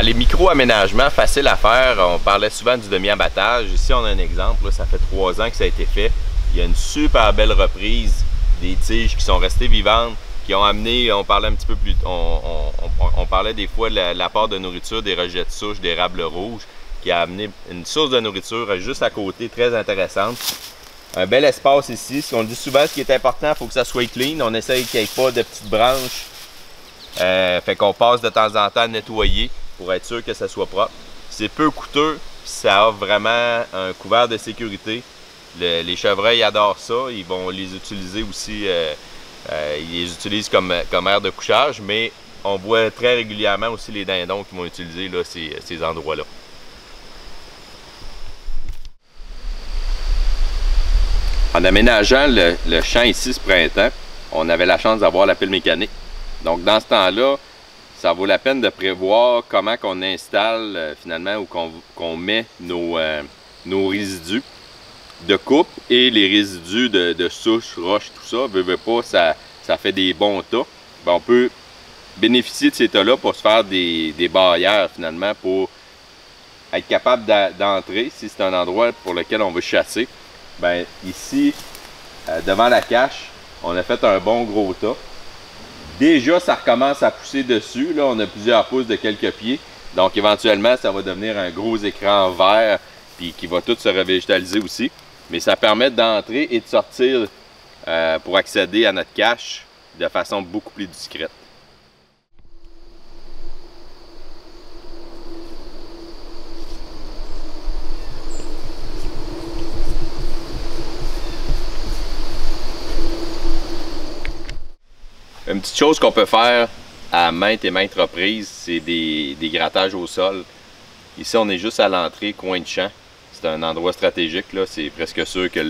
les micro-aménagements faciles à faire, on parlait souvent du demi-abattage. Ici, on a un exemple. Là, ça fait 3 ans que ça a été fait. Il y a une super belle reprise des tiges qui sont restées vivantes, qui ont amené, on parlait un petit peu plus, on parlait des fois de l'apport de nourriture, des rejets de souche, d'érable rouge, qui a amené une source de nourriture juste à côté, très intéressante. Un bel espace ici. Ce qu'on dit souvent, ce qui est important, il faut que ça soit clean. On essaye qu'il n'y ait pas de petites branches. Fait qu'on passe de temps en temps à nettoyer pour être sûr que ça soit propre. C'est peu coûteux, ça offre vraiment un couvert de sécurité. Les chevreuils adorent ça, ils vont les utiliser aussi, ils les utilisent comme aire de couchage, mais on voit très régulièrement aussi les dindons qui vont utiliser là, ces endroits-là. En aménageant le champ ici ce printemps, on avait la chance d'avoir la pile mécanique. Donc dans ce temps-là, ça vaut la peine de prévoir comment qu'on installe finalement ou qu'on met nos résidus de coupe et les résidus de souche, roche, tout ça. Veut pas, ça fait des bons tas. Ben, on peut bénéficier de ces tas-là pour se faire des barrières finalement pour être capable d'entrer si c'est un endroit pour lequel on veut chasser. Ben, ici, devant la cache, on a fait un bon gros tas. Déjà, ça recommence à pousser dessus. Là, on a plusieurs pousses de quelques pieds. Donc, éventuellement, ça va devenir un gros écran vert puis qui va tout se revégétaliser aussi. Mais ça permet d'entrer et de sortir pour accéder à notre cache de façon beaucoup plus discrète. Une petite chose qu'on peut faire à maintes et maintes reprises, c'est des grattages au sol. Ici, on est juste à l'entrée, coin de champ. C'est un endroit stratégique, là. C'est presque sûr que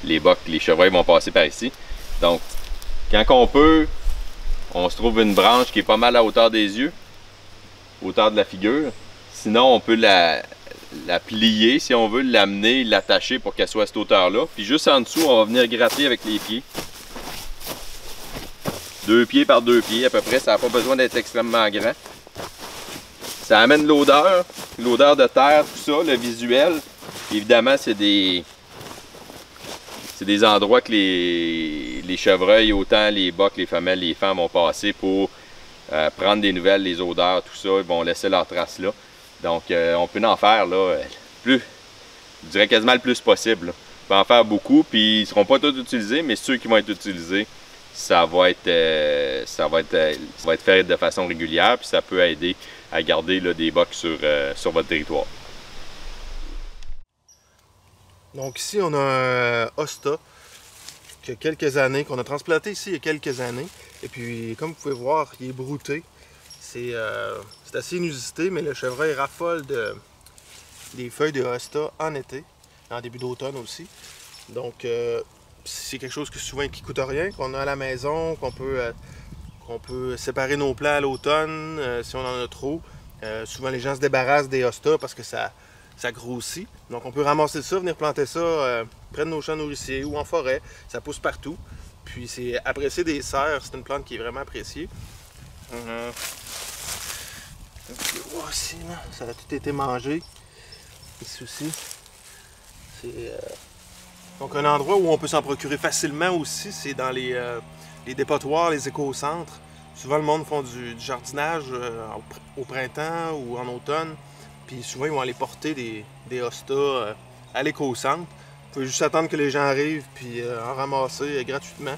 les bocs, les chevreuils vont passer par ici. Donc, quand on peut, on se trouve une branche qui est pas mal à hauteur des yeux, hauteur de la figure. Sinon, on peut la plier, si on veut, l'amener, l'attacher pour qu'elle soit à cette hauteur-là. Puis juste en dessous, on va venir gratter avec les pieds. 2 pieds par 2 pieds à peu près, ça n'a pas besoin d'être extrêmement grand. Ça amène l'odeur de terre, tout ça, le visuel. Évidemment, c'est des endroits que les chevreuils, autant les bocs, les femelles, les femmes vont passer pour prendre des nouvelles, les odeurs, tout ça. Ils vont laisser leurs traces là. Donc, on peut en faire, là, je dirais quasiment le plus possible. Là. On peut en faire beaucoup, puis ils ne seront pas tous utilisés, mais ceux qui vont être utilisés, ça va être fait de façon régulière, puis ça peut aider à garder là, des bocs sur votre territoire. Donc ici, on a un hosta qui a quelques années, qu'on a transplanté ici il y a quelques années. Et puis, comme vous pouvez voir, il est brouté. C'est assez inusité, mais le chevreuil raffole des feuilles de hosta en été, en début d'automne aussi. Donc, c'est quelque chose qui coûte rien, qu'on a à la maison, qu'on peut séparer nos plants à l'automne si on en a trop. Souvent les gens se débarrassent des hostas parce que ça grossit. Donc on peut ramasser ça, venir planter ça près de nos champs nourriciers ou en forêt. Ça pousse partout. Puis c'est apprécié des cerfs, c'est une plante qui est vraiment appréciée. Ici, là, ça a tout été mangé. Ici aussi. C'est donc un endroit où on peut s'en procurer facilement aussi, c'est dans les dépotoirs, les éco-centres. Souvent le monde font du jardinage au printemps ou en automne. Puis souvent ils vont aller porter des hostas à l'éco-centre. Vous pouvez juste attendre que les gens arrivent puis en ramasser gratuitement.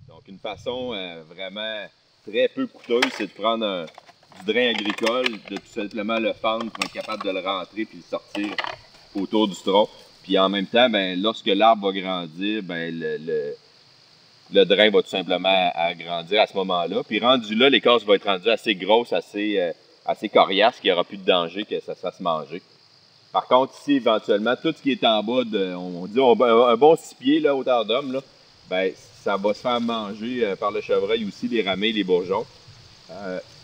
Donc une façon vraiment très peu coûteuse, c'est de prendre du drain agricole, de tout simplement le fendre pour être capable de le rentrer puis le sortir autour du tronc. Puis en même temps, ben, lorsque l'arbre va grandir, ben, le drain va tout simplement agrandir à ce moment-là. Puis rendu là, l'écorce va être rendue assez grosse, assez coriace, qu'il n'y aura plus de danger que ça se fasse manger. Par contre, ici, éventuellement, tout ce qui est en bas, on dit un bon 6 pieds, là, hauteur d'homme, là, ben, ça va se faire manger par le chevreuil aussi, les ramets, les bourgeons.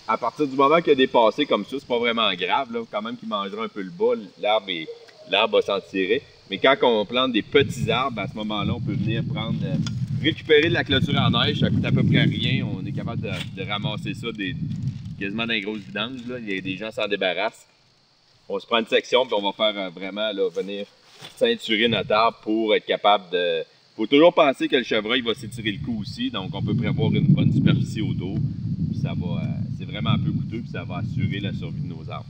À partir du moment qu'il a dépassé comme ça, c'est pas vraiment grave, là, quand même qu'il mangera un peu le bas, l'arbre va s'en tirer. Mais quand on plante des petits arbres, à ce moment-là, on peut venir récupérer de la clôture en neige, ça coûte à peu près rien. On est capable de ramasser ça quasiment dans les grosses vidanges. Là. Il y a des gens qui s'en débarrassent. On se prend une section puis on va faire vraiment là, venir ceinturer notre arbre pour être capable de... Il faut toujours penser que le chevreuil va s'étirer le cou aussi, donc on peut prévoir une bonne superficie autour. Puis ça va, c'est vraiment un peu coûteux puis ça va assurer la survie de nos arbres.